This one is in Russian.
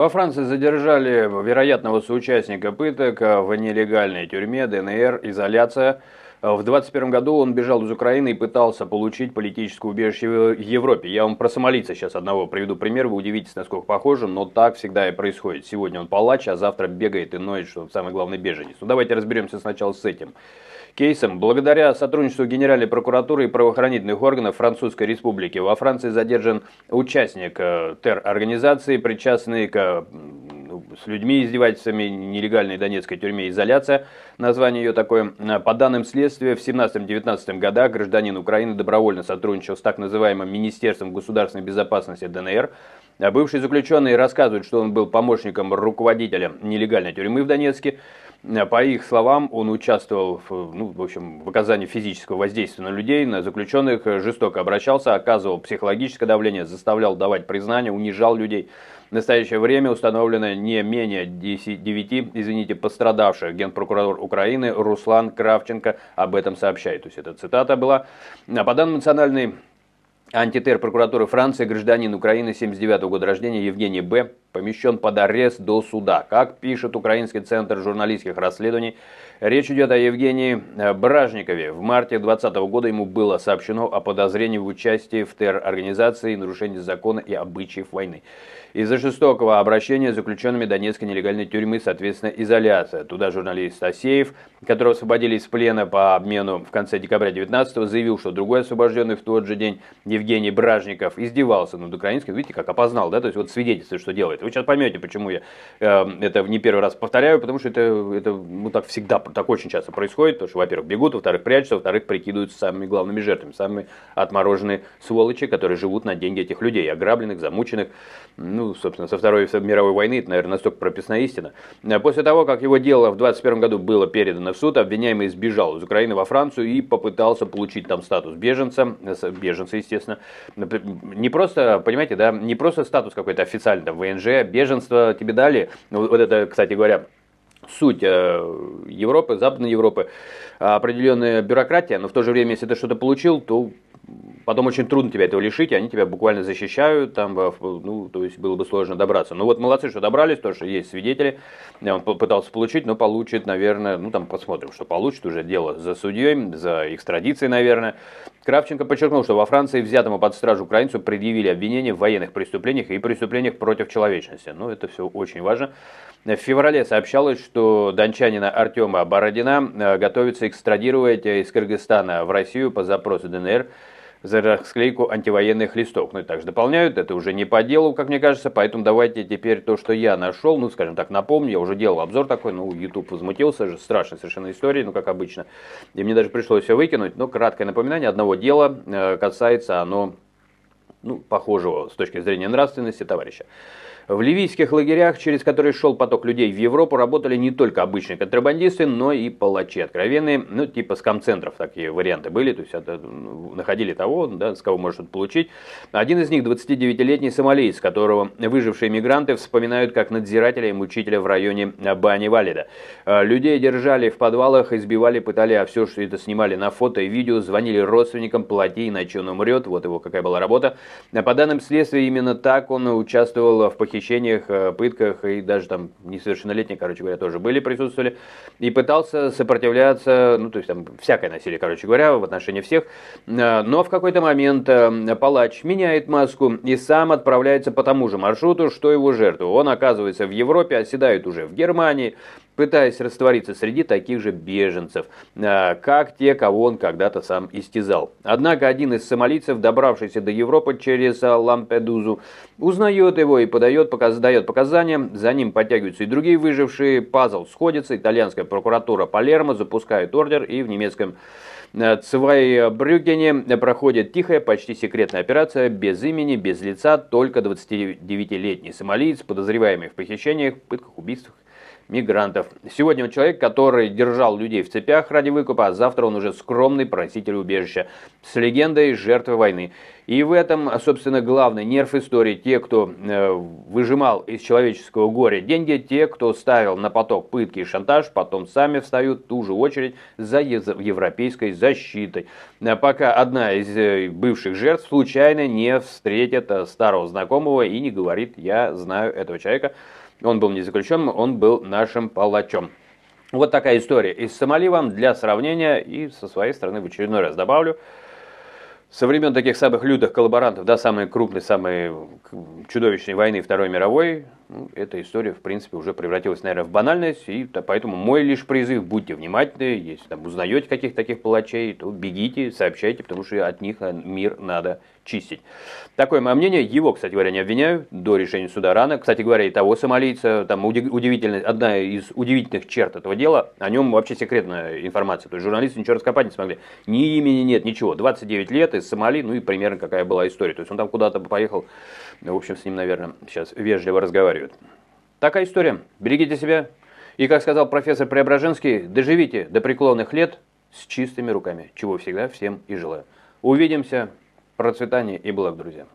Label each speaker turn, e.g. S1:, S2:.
S1: Во Франции задержали вероятного соучастника пыток в нелегальной тюрьме ДНР, изоляция. В 2021 году он бежал из Украины и пытался получить политическое убежище в Европе. Я вам про сомалийца сейчас одного приведу пример, вы удивитесь, насколько похоже, но так всегда и происходит. Сегодня он палач, а завтра бегает и ноет, что он самый главный беженец. Ну давайте разберемся сначала с этим кейсом. Благодаря сотрудничеству Генеральной прокуратуры и правоохранительных органов Французской Республики во Франции задержан участник террорганизации, причастный к с людьми издевательствами нелегальной донецкой тюрьме «Изоляция». Название ее такое. По данным следствия, в 17-19 годах гражданин Украины добровольно сотрудничал с так называемым Министерством государственной безопасности ДНР. Бывший заключенный рассказывает, что он был помощником руководителя нелегальной тюрьмы в Донецке. По их словам, он участвовал в оказании физического воздействия на людей, на заключенных, жестоко обращался, оказывал психологическое давление, заставлял давать признания, унижал людей. В настоящее время установлено не менее 9 пострадавших. Генпрокурор Украины Руслан Кравченко об этом сообщает. То есть это цитата была. По данным национальной антитеррор-прокуратуры Франции, гражданин Украины 79 года рождения Евгений Б. помещен под арест до суда. Как пишет Украинский центр журналистских расследований, речь идет о Евгении Бражникове. В марте 2020 года ему было сообщено о подозрении в участии в террор-организации, нарушении закона и обычаев войны. Из-за жестокого обращения с заключенными Донецкой нелегальной тюрьмы, соответственно, изоляция. Туда журналист Асеев, которого освободили из плена по обмену в конце декабря 19-го, заявил, что другой освобожденный в тот же день Евгений Бражников издевался над украинским. Видите, как опознал, да? То есть вот свидетельствует, что делает. Вы сейчас поймете, почему я это не первый раз повторяю, потому что это так всегда, так очень часто происходит. Потому что, во-первых, бегут, во-вторых, прячутся, во-вторых, прикидываются самыми главными жертвами, самыми отмороженные сволочи, которые живут на деньги этих людей, ограбленных, замученных. Собственно, со Второй мировой войны, это, наверное, настолько прописная истина. После того, как его дело в 2021 году было передано в суд, обвиняемый сбежал из Украины во Францию и попытался получить там статус беженца, естественно. Не просто, понимаете, да, не просто статус какой-то официальный, там, ВНЖ, беженство тебе дали. Вот это, кстати говоря, суть Европы, Западной Европы, определенная бюрократия, но в то же время, если ты что-то получил, то потом очень трудно тебя этого лишить, и они тебя буквально защищают, там, то есть было бы сложно добраться. Ну вот молодцы, что добрались, потому что есть свидетели, он пытался получить, но получит, наверное, посмотрим, что получит, уже дело за судьей, за экстрадицией, наверное. Кравченко подчеркнул, что во Франции взятому под стражу украинцу предъявили обвинения в военных преступлениях и преступлениях против человечности. Это все очень важно. В феврале сообщалось, что дончанина Артема Бородина готовится экстрадировать из Кыргызстана в Россию по запросу ДНР за расклейку антивоенных листов. И также дополняют, это уже не по делу, как мне кажется, поэтому давайте теперь то, что я нашел, скажем так, напомню, я уже делал обзор такой, YouTube возмутился же, страшная совершенно история, как обычно, и мне даже пришлось все выкинуть, но краткое напоминание одного дела, касается оно, похожего с точки зрения нравственности товарища. В ливийских лагерях, через которые шел поток людей в Европу, работали не только обычные контрабандисты, но и палачи откровенные, типа скам-центров, такие варианты были, то есть находили того, да, с кого может что-то получить. Один из них 29-летний сомалиец, которого выжившие мигранты вспоминают как надзирателя и мучителя в районе Бани-Валида. Людей держали в подвалах, избивали, пытали, а все, что это снимали на фото и видео, звонили родственникам, плати, иначе он умрет, вот его какая была работа. По данным следствия, именно так он участвовал в похищениях, пытках, и даже там несовершеннолетние, тоже присутствовали, и пытался сопротивляться, то есть там всякое насилие, в отношении всех, но в какой-то момент палач меняет маску и сам отправляется по тому же маршруту, что его жертва. Он оказывается в Европе, оседает уже в Германии, пытаясь раствориться среди таких же беженцев, как те, кого он когда-то сам истязал. Однако один из сомалийцев, добравшийся до Европы через Лампедузу, узнает его и дает показания, за ним подтягиваются и другие выжившие, пазл сходится, итальянская прокуратура Палермо запускает ордер, и в немецком Цвайбрюгене проходит тихая, почти секретная операция, без имени, без лица, только 29-летний сомалиец, подозреваемый в похищениях, пытках, убийствах мигрантов. Сегодня он человек, который держал людей в цепях ради выкупа, а завтра он уже скромный проситель убежища с легендой жертвы войны. И в этом, собственно, главный нерв истории. Те, кто выжимал из человеческого горя деньги, те, кто ставил на поток пытки и шантаж, потом сами встают в ту же очередь за европейской защитой. Пока одна из бывших жертв случайно не встретит старого знакомого и не говорит: «Я знаю этого человека, он был не заключенным, он был нашим палачом». Вот такая история из Сомали вам для сравнения, и со своей стороны в очередной раз добавлю. Со времен таких самых лютых коллаборантов до самой крупной, самой чудовищной войны Второй мировой, эта история, в принципе, уже превратилась, наверное, в банальность. И поэтому мой лишь призыв: будьте внимательны, если там узнаете каких-то таких палачей, то бегите, сообщайте, потому что от них мир надо чистить. Такое мое мнение. Его, кстати говоря, не обвиняю, до решения суда рано. Кстати говоря, и того сомалийца, там одна из удивительных черт этого дела, о нем вообще секретная информация. То есть журналисты ничего раскопать не смогли. Ни имени нет, ничего. 29 лет из Сомали, ну и примерно какая была история. То есть он там куда-то поехал, в общем, с ним, наверное, сейчас вежливо разговаривают. Такая история. Берегите себя. И, как сказал профессор Преображенский, доживите до преклонных лет с чистыми руками, чего всегда всем и желаю. Увидимся. Процветания и благ, друзья.